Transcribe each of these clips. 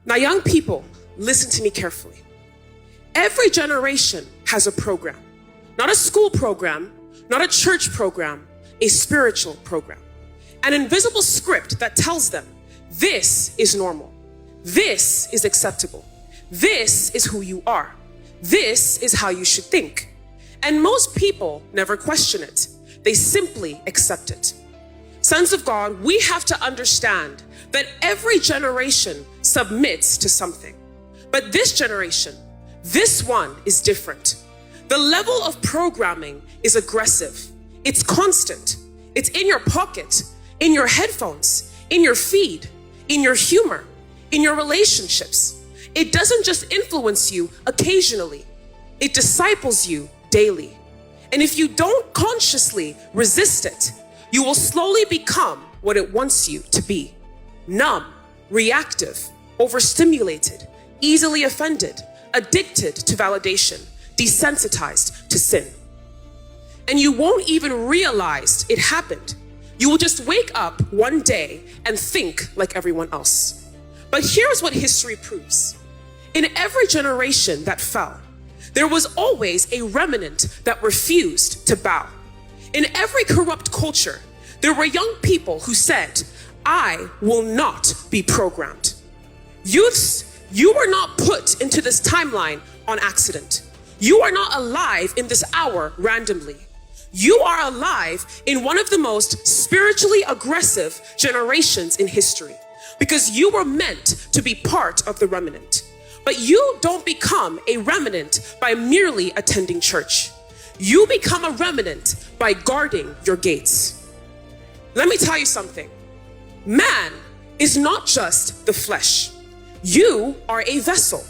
Now, young people, listen to me carefully. Every generation has a program. Not a school program, not a church program, a spiritual program. An invisible script that tells them, this is normal. This is acceptable. This is who you are. This is how you should think. And most people never question it. They simply accept it. Sons of God, we have to understand that every generation submits to something. But this generation, this one is different. The level of programming is aggressive. It's constant. It's in your pocket, in your headphones, in your feed, in your humor, in your relationships. It doesn't just influence you occasionally. It disciples you daily. And if you don't consciously resist it, you will slowly become what it wants you to be. Numb, reactive, overstimulated, easily offended, addicted to validation, desensitized to sin. And you won't even realize it happened. You will just wake up one day and think like everyone else. But here's what history proves. In every generation that fell, there was always a remnant that refused to bow. In every corrupt culture, there were young people who said, I will not be programmed. Youths, you were not put into this timeline on accident. You are not alive in this hour randomly. You are alive in one of the most spiritually aggressive generations in history because you were meant to be part of the remnant. But you don't become a remnant by merely attending church. You become a remnant by guarding your gates. Let me tell you something. Man is not just the flesh. You are a vessel,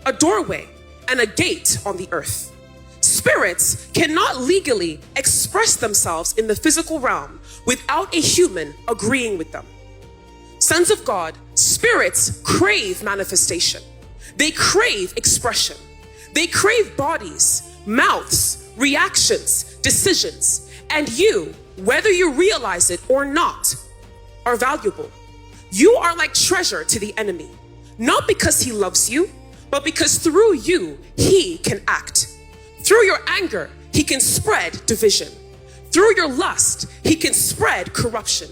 a doorway, and a gate on the earth. Spirits cannot legally express themselves in the physical realm without a human agreeing with them. Sons of God, spirits crave manifestation. They crave expression. They crave bodies, mouths, reactions, decisions. And you, whether you realize it or not, are valuable. You are like treasure to the enemy, not because he loves you, but because through you, he can act. Through your anger, he can spread division. Through your lust, he can spread corruption.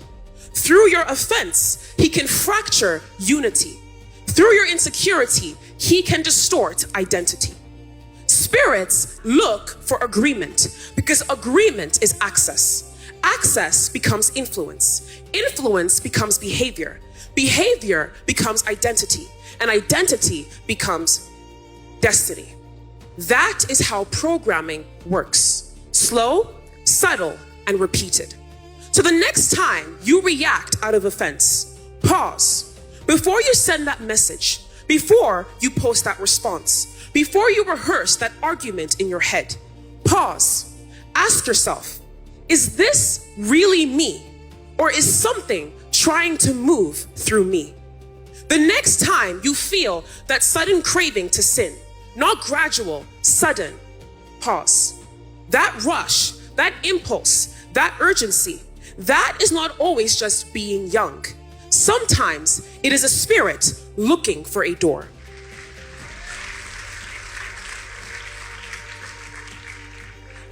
Through your offense, he can fracture unity. Through your insecurity, he can distort identity. Spirits look for agreement because agreement is access. Access becomes influence. Influence becomes behavior. Behavior becomes identity. And identity becomes destiny. That is how programming works. Slow, subtle, and repeated. So the next time you react out of offense, pause. Before you send that message, before you post that response, before you rehearse that argument in your head, pause. Ask yourself, is this really me? Or is something trying to move through me? The next time you feel that sudden craving to sin, not gradual, sudden, pause. That rush, that impulse, that urgency, that is not always just being young. Sometimes it is a spirit looking for a door.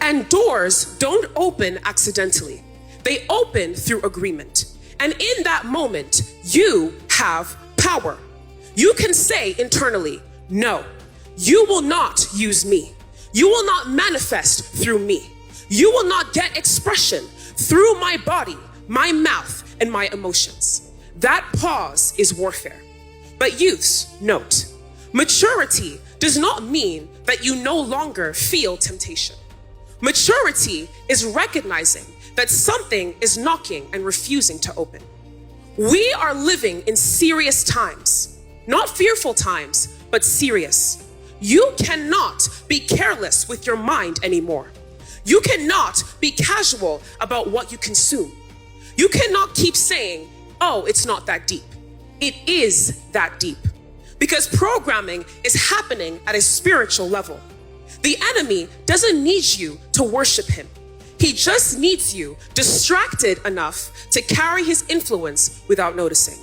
And doors don't open accidentally. They open through agreement. And in that moment, you have power. You can say internally, no, you will not use me. You will not manifest through me. You will not get expression through my body, my mouth, and my emotions. That pause is warfare. But youths, note, maturity does not mean that you no longer feel temptation. Maturity is recognizing that something is knocking and refusing to open. We are living in serious times, not fearful times, but serious. You cannot be careless with your mind anymore. You cannot be casual about what you consume. You cannot keep saying, oh, it's not that deep. It is that deep. Because programming is happening at a spiritual level. The enemy doesn't need you to worship him. He just needs you distracted enough to carry his influence without noticing.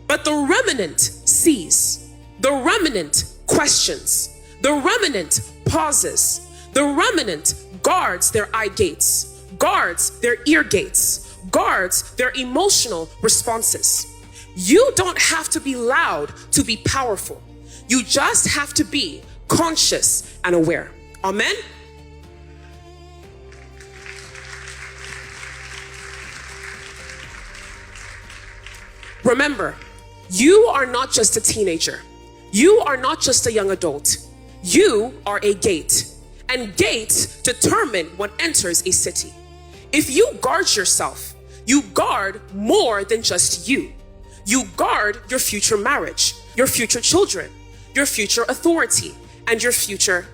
But the remnant sees. The remnant questions. The remnant pauses. The remnant guards their eye gates, guards their ear gates, guards their emotional responses. You don't have to be loud to be powerful. You just have to be conscious and aware. Amen? Remember, you are not just a teenager. You are not just a young adult. You are a gate. And gates determine what enters a city. If you guard yourself, you guard more than just you. You guard your future marriage, your future children, your future authority, and your future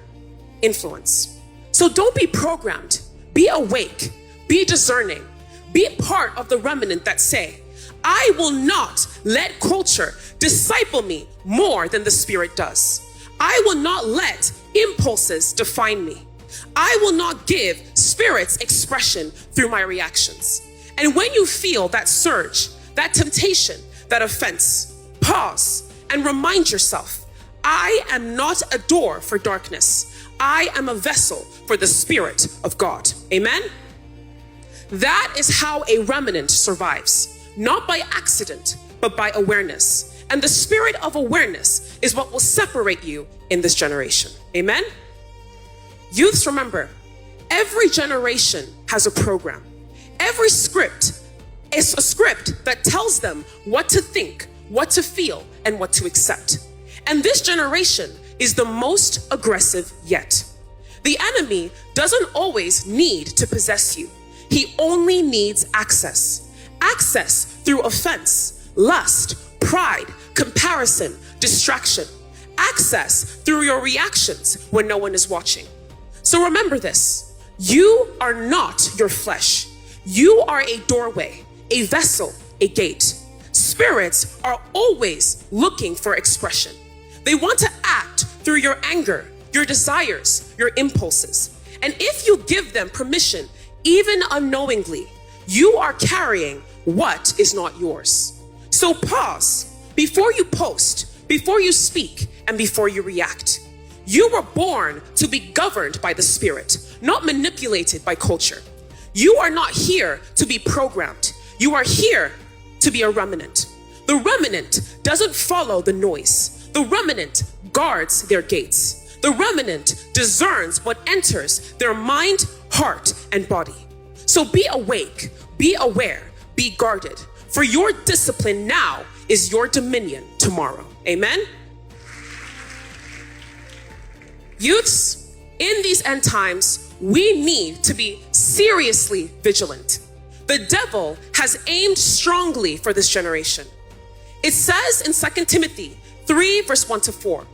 influence. So don't be programmed. Be awake. Be discerning. Be part of the remnant that say, I will not let culture disciple me more than the Spirit does. I will not let impulses define me. I will not give Spirit's expression through my reactions. And when you feel that surge, that temptation, that offense, pause and remind yourself, I am not a door for darkness. I am a vessel for the Spirit of God. Amen? That is how a remnant survives. Not by accident, but by awareness. And the spirit of awareness is what will separate you in this generation. Amen? Youths, remember, every generation has a program. Every script is a script that tells them what to think, what to feel, and what to accept. And this generation is the most aggressive yet. The enemy doesn't always need to possess you. He only needs access. Access through offense, lust, pride, comparison, distraction. Access through your reactions when no one is watching. So remember this, you are not your flesh. You are a doorway, a vessel, a gate. Spirits are always looking for expression. They want to act through your anger, your desires, your impulses. And if you give them permission, even unknowingly, you are carrying what is not yours. So pause before you post, before you speak, and before you react. You were born to be governed by the Spirit, not manipulated by culture. You are not here to be programmed. You are here to be a remnant. The remnant doesn't follow the noise. The remnant guards their gates. The remnant discerns what enters their mind, heart, and body. So be awake, be aware, be guarded. For your discipline now is your dominion tomorrow. Amen? Youths, in these end times, we need to be seriously vigilant. The devil has aimed strongly for this generation. It says in 2 Timothy 3 verse 1 to 4,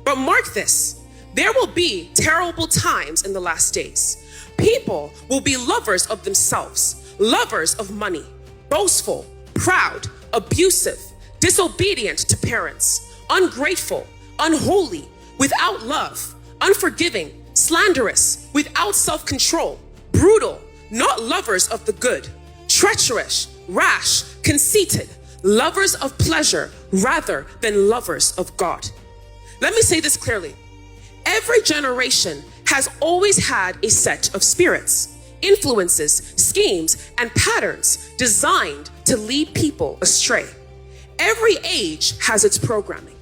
but mark this, there will be terrible times in the last days. People will be lovers of themselves, lovers of money, boastful, proud, abusive, disobedient to parents, ungrateful, unholy, without love, unforgiving, slanderous, without self-control, brutal, not lovers of the good, treacherous, rash, conceited, lovers of pleasure rather than lovers of God. Let me say this clearly. Every generation has always had a set of spirits, influences, schemes, and patterns designed to lead people astray. Every age has its programming.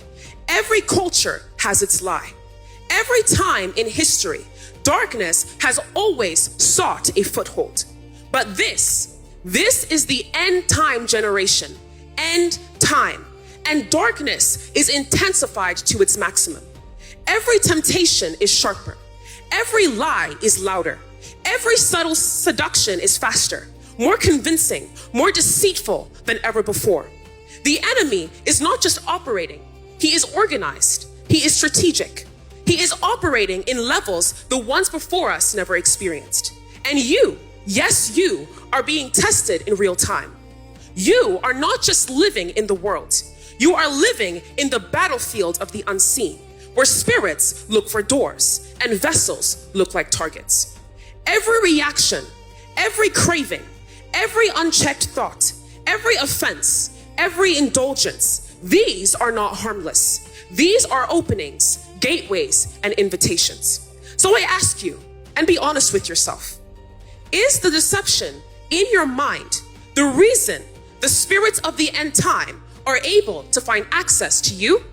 Every culture has its lie. Every time in history, darkness has always sought a foothold. But this is the end time generation, end time, and darkness is intensified to its maximum. Every temptation is sharper. Every lie is louder. Every subtle seduction is faster, more convincing, more deceitful than ever before. The enemy is not just operating, he is organized, he is strategic. He is operating in levels the ones before us never experienced. And you, yes, you are being tested in real time. You are not just living in the world. You are living in the battlefield of the unseen, where spirits look for doors and vessels look like targets. Every reaction, every craving, every unchecked thought, every offense, every indulgence, these are not harmless. These are openings, gateways, and invitations. So I ask you, and be honest with yourself, is the deception in your mind the reason the spirits of the end time are able to find access to you?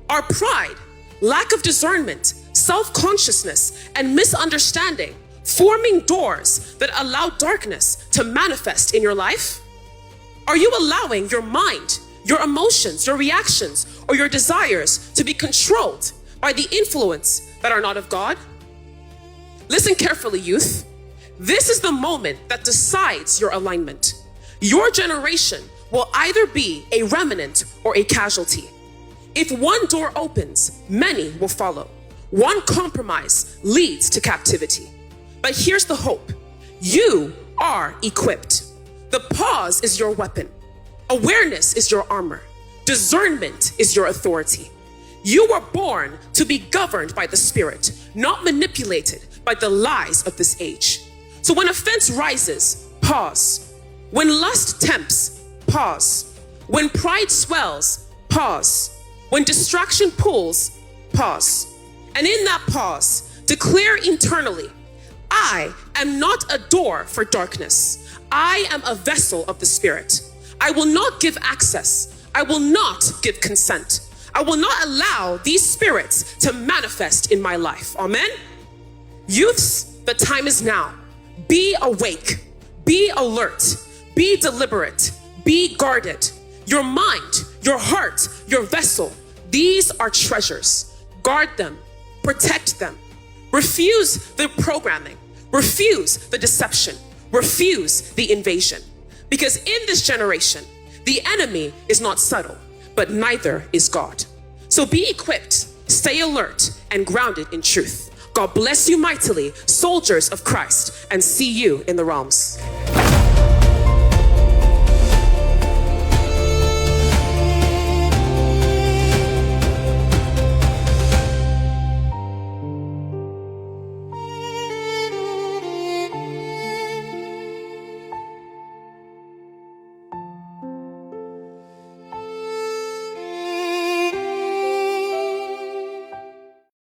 Are pride, lack of discernment, self-consciousness, and misunderstanding forming doors that allow darkness to manifest in your life? Are you allowing your mind, your emotions, your reactions, or your desires to be controlled by the influence that are not of God? Listen carefully, youth. This is the moment that decides your alignment. Your generation will either be a remnant or a casualty. If one door opens, many will follow. One compromise leads to captivity. But here's the hope. You are equipped. The pause is your weapon. Awareness is your armor. Discernment is your authority. You were born to be governed by the Spirit, not manipulated by the lies of this age. So when offense rises, pause. When lust tempts, pause. When pride swells, pause. When distraction pulls, pause. And in that pause, declare internally, I am not a door for darkness. I am a vessel of the Spirit. I will not give access. I will not give consent. I will not allow these spirits to manifest in my life. Amen? Youths, the time is now. Be awake. Be alert. Be deliberate. Be guarded. Your mind, your heart, your vessel, these are treasures. Guard them. Protect them. Refuse the programming. Refuse the deception. Refuse the invasion. Because in this generation, the enemy is not subtle, but neither is God. So be equipped, stay alert, and grounded in truth. God bless you mightily, soldiers of Christ, and see you in the realms.